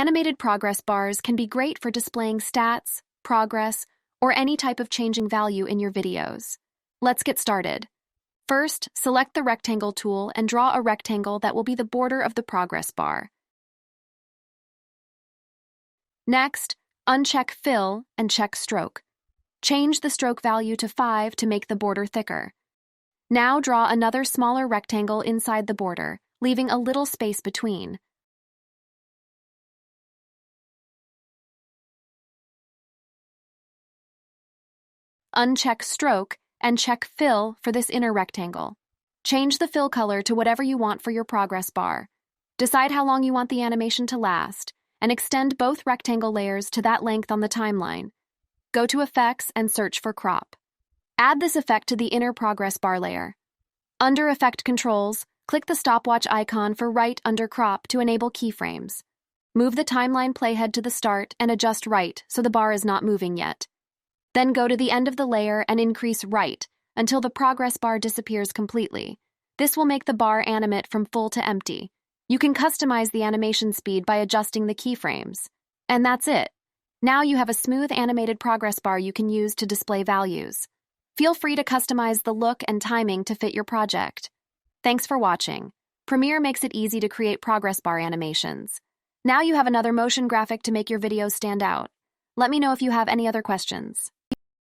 Animated progress bars can be great for displaying stats, progress, or any type of changing value in your videos. Let's get started. First, select the rectangle tool and draw a rectangle that will be the border of the progress bar. Next, uncheck Fill and check Stroke. Change the stroke value to 5 to make the border thicker. Now draw another smaller rectangle inside the border, leaving a little space between. Uncheck Stroke and check Fill for this inner rectangle. Change the fill color to whatever you want for your progress bar. Decide how long you want the animation to last, and extend both rectangle layers to that length on the timeline. Go to Effects and search for Crop. Add this effect to the inner progress bar layer. Under Effect Controls, click the stopwatch icon for right under Crop to enable keyframes. Move the timeline playhead to the start and adjust right so the bar is not moving yet. Then go to the end of the layer and increase right until the progress bar disappears completely. This will make the bar animate from full to empty. You can customize the animation speed by adjusting the keyframes. And that's it. Now you have a smooth animated progress bar you can use to display values. Feel free to customize the look and timing to fit your project. Thanks for watching. Premiere makes it easy to create progress bar animations. Now you have another motion graphic to make your videos stand out. Let me know if you have any other questions.